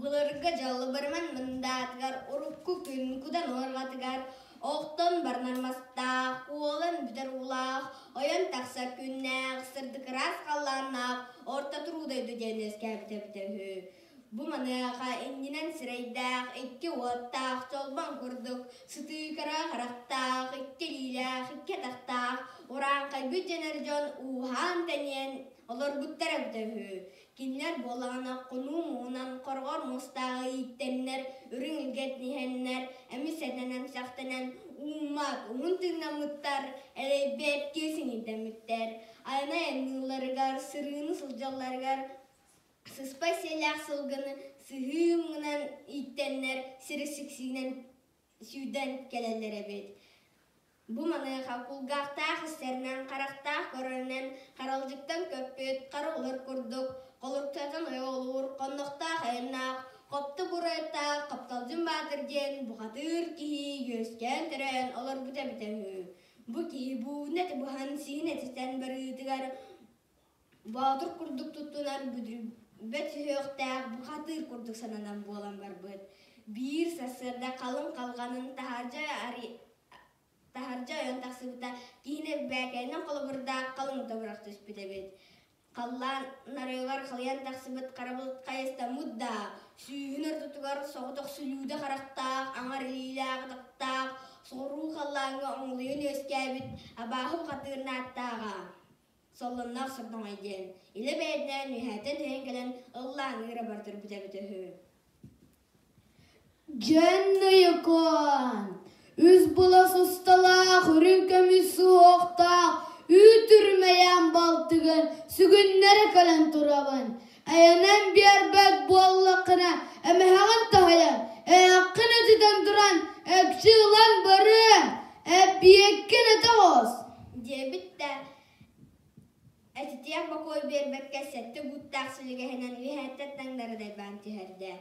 Былырга жалы барман мындатыгар, урукку күн кудан оргатыгар, оқтон барнармастақ, уолан бүтер улақ, ойон тақса күннәқ, сырдық рас қалланақ, орта тұрудайды денес кәбіте-біте. Бу маныға иннинен сірейдақ, икке уаттақ, толбан күрдік, сытыкара қарақтақ, икке лилақ, икке тақтақ, уран қайбүт женер жон ухан тәнен, олар бұттара біте. Кинлер болағына құну мұнан қорғар мұстағы иттеннер, үрін үлгет нихеннер, әмі сәтінен сақтанан умат, ұмын тыңнамыттар, әлейбет кесін идеміттер. Айна әнілерігар, сырыны сылжаларығар, сыспай селяқ сылғыны, сығымынан иттеннер, сірісіксінен сүйден келелер әбет. Бу маныға кулгақтақ істерінен, қарақтақ көрінен, қаралжықтан көппет, қарулар күрдік, қолыртатын ойолуыр, қондықтақ айынақ, қопты бұрайтақ, қапталжын батырден, бұғатыр кейі, өскен түрен, олар бүте-бүте. Бу кейі бу нәті бұған сиін әтістен бірітігар, бағатыр күрдік тұттынар бүт өқтәқ, бұғатыр күрдік сананан болан бар бұд. Бір сасырда қалың қалғанын тахаржа ойын тақсыбыта кейіне бәкәйінің қолы бұрда қалың табырақ түспіде бет. Қаллан нарайлар қалиян тақсыбыт қарабылт қайыста мұдда, сүйінір тұтығар соғытық сүлуді қарақтақ, аңар лилақ тақтақ, соғыру қалланғы оңлайын өскәбіт, абағы қатырына аттаға. Солыннақ сұрдың айден. Илі бәйден үйәтін түйен келен ұллан үйрі бартыр бүте-бүте. Жәнні екон! Үз бұлас ұсталақ, үрін көмісі оқтақ, үтірмейен балтығын, сүгіннері кәлін тұрабын. Әйінен бер бәк боллақына, әміғағын тағайын, әйаққын өтіден тұран, әкші ұлан барын, әбиеккен әті оз. Дебітті, әтітияқ бақой бер бәкке сәтті бұттақ сүлігіхінен үйәттәт таңдарыдай бәнті әрді.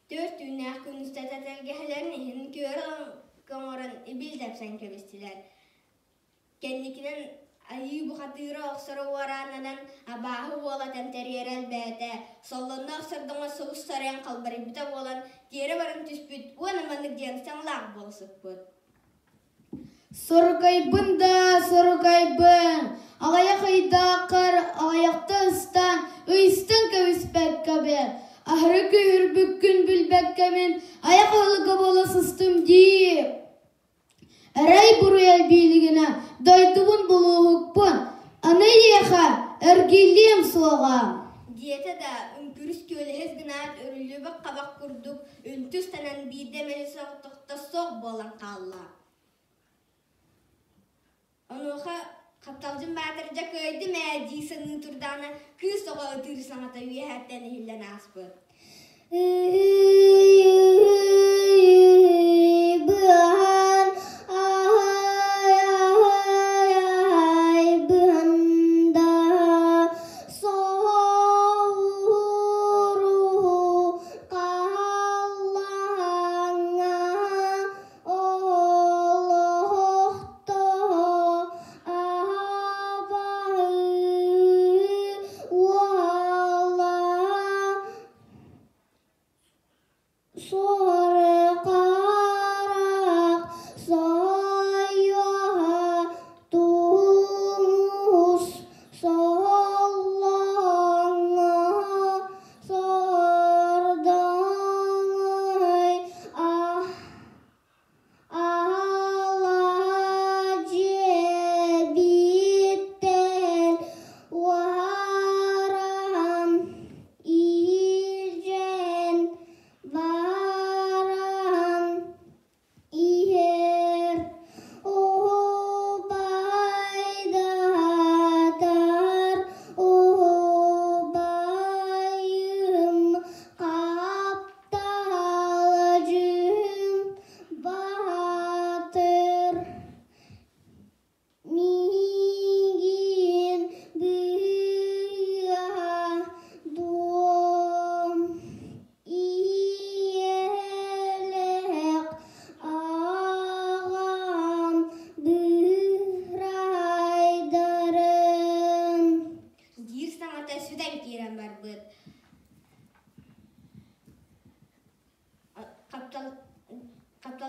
Төрт үйнәқ күністәті тәлгәлерін ең көрін көңірін ибілдәпсән көбістілер. Кәннікінен айы бұқатыры оқсыры оранынан абағы олатын тәрер әлбәті. Солында оқсырдыңа соғыс сарайын қалбары біті болан, тері барын түспіт, оныманық деністен лақ болсық бұд. Сұрғайбын да, сұрғайбын. Ағаяқ айдақыр, ағаяқты ұстан, ұйыстың көбіспәк көбір. Ахры көйір бүккін бүлбәккәмен, аяқ алығы бола сыстым дейіп. Әрәй бұры әлбейлігіна, дайтуын болу ғықпын. Аны еға, әргелем сұлаға. Диеті да үмкүріс көлігіз гінат өрілі бұқ қабақ күрдік, үнтіс тәнен бейдемелі соқтықта соқ болан қалла. Онуға қапталжын батыржа көйді мәді сыны тұрданы күз соға ұтыры саңата үйе әттен елден аспыр. Бұған ай бұғанда соғыру қалаңа олықты абағы уала.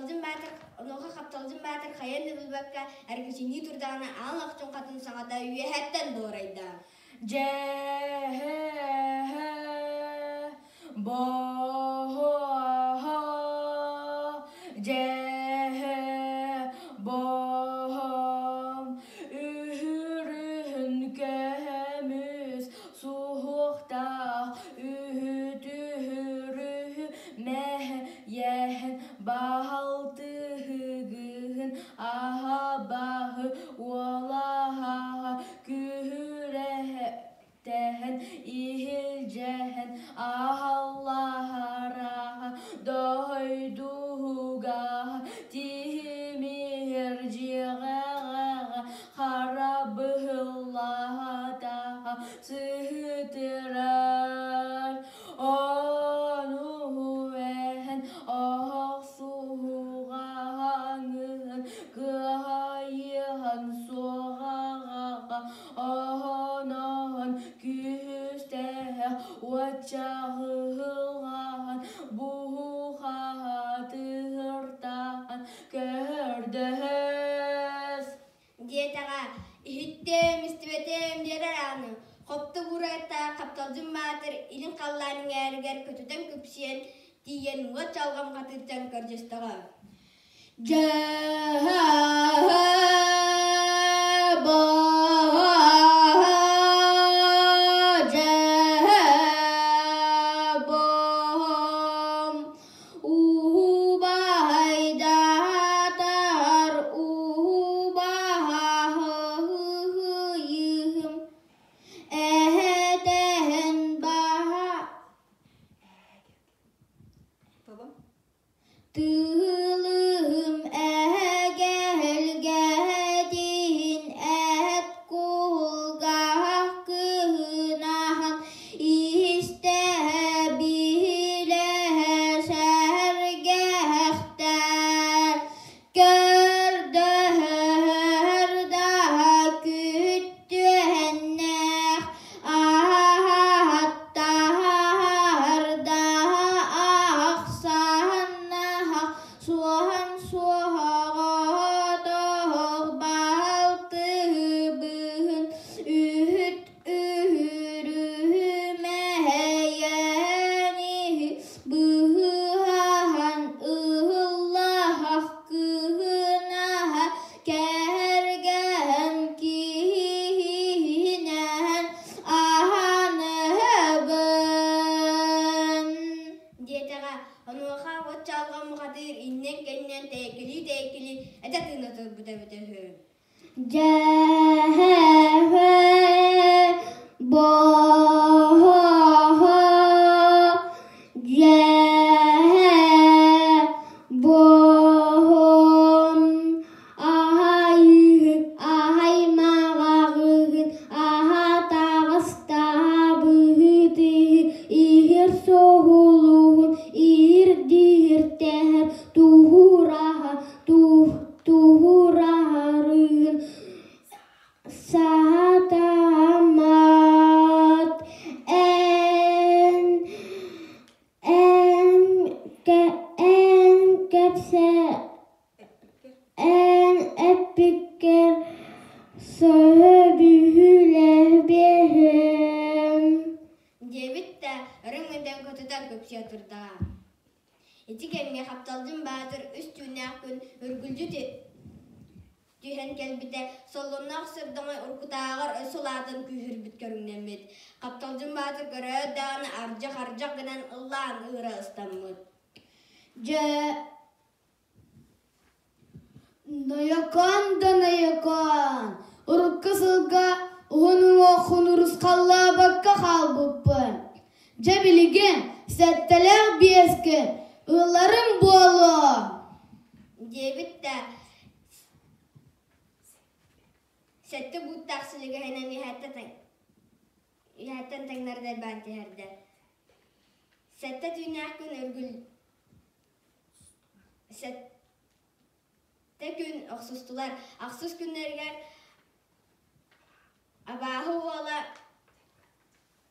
Капталжын бәтір, оноға капталжын бәтір қайын үлбәкка әргісіне тұрдағына аңын ақчын қатын саңада үйәхәттен doğrayda. Bahaltığın ahabahı olaha kühürehten ihilcehen ahallahara doyduga timirciğe harabıllaha taha sıhtırar onu ehen ahsuğanın kıyhan soğağa onan küsteh vacahılan bu hatırtan kördes. Диетаға ихиттем, истибетем дерер аны. Қопты бұрайта қапталжын бәтір илін қалларың әрігер көтіден көпсиен тиен ұға чалғам қатыртан көржестіға. Tılım egelgedin et kulgah kınahan iste bile sergehter gördüher daha küttühennek ahattar daha aksannaha suhan suhagadah baltıbın ühüt ühürümeyeni bıhan ıhıllah hakkınaha kergen kinen ahanıbın. Диетаға онуға от чалғам қатыр иннен кеннен тәйкілі әтәтіні тұр бұта-бұта хө. Tuhurarın satamat en epiker söhbüyle behim. Дебитті ұрыңменден көтідан көпсия тұрда. Еті кәмге қапталдың бәдір үстіне күн үргілді түйен кәлбіті солынақ сырдыңай ұрқытағыр сұлатын күйір біткөріңнен бет. Қапталдың бәдір көрі өддағыны аржақ гынан ұллан ұйра ұстамыд. Наякан, ұрыққа сылға ұғынуға құнырыз қалла баққа қалбыппын. Жабіліген, сәттілер бескен, ұларым болу. Дебитті сәтті бұттақсылығы әйнен үйәттен таңнардар бәнті әрді. Сәтті түйінәк күн өргіл сәтті күн оқсыстылар. Ақсыз күнлергер абағы ола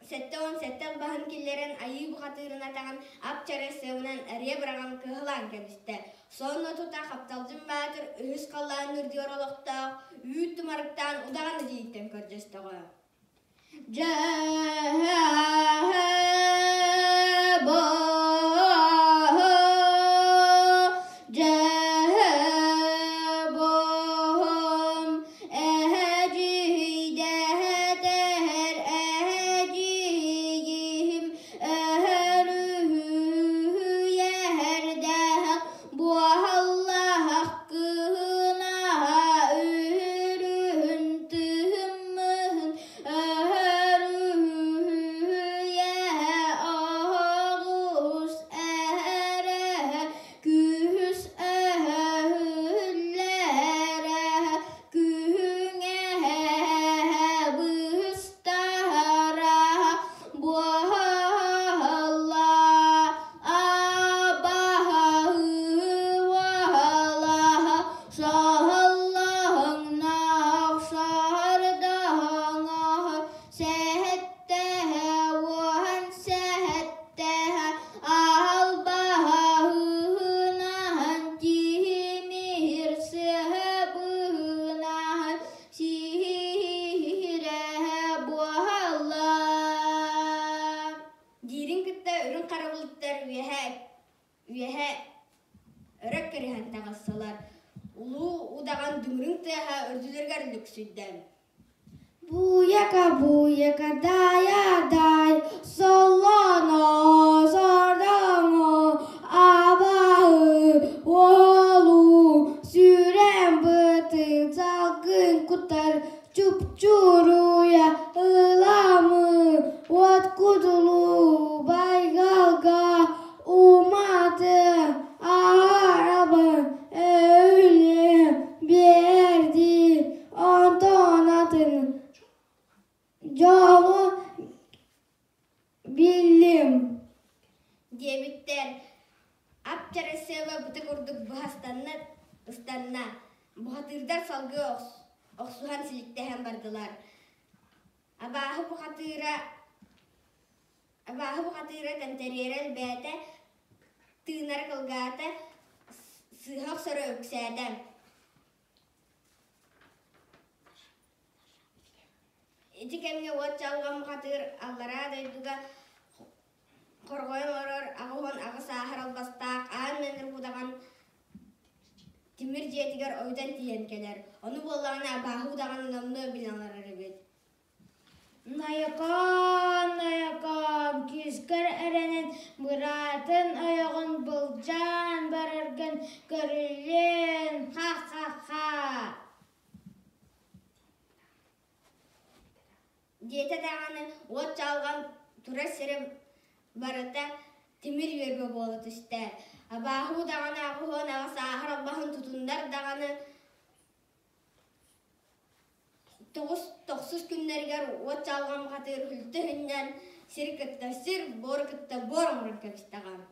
Сәттел баһын киллерен айы бұқатырына тағын апчары севынан әрия біраған кығылан кәбісті. Сонна тұта қапталдың бәтір үхіс қаллағын үрдер олықтақ, үйт тұмарықтан ұдағаны дейттен көрдесті ғой. Üyehe örek kerihen tağıssalar. Ulu udağan dümrün tığha ördülerger lüksüdden. Bu yaka daya day Solana sardana abahı Olu süren bıtın salgın kutar Çupçuruya ılamı Vat kudulu baygalga Umadı araba öyle berdi Antonatın Jolu bildim. Debitler apçara seva bıtık urduk buhastanna ıstanna. Buhatırdar salgı oksuhan silikte hem bardılar. Abahı buhatıra tenteriyerel bete tığnar kılgata sığak sarı ökseden. İti kemge ot çalgan buhatır allara dayduga korgoyun oror ağıhon ağı sahar albastaq ağın menir budagan timir jetiger oydan tiyen keler. Onu bollağına abahı budagan namlı binalar arabet. Nayakam kiskar erenin muratın ayağın bulcan barargan görülen ha. Jete dağını ot çalgan tura siri barata timir verbe bolut ister. Abahı dağını ağıhon ağı sahar albahın tutundar dağını 9 günlerger ot çalgan katır hültü hünden sir kıtta sir, bor kıtta bor mırın kapistağam.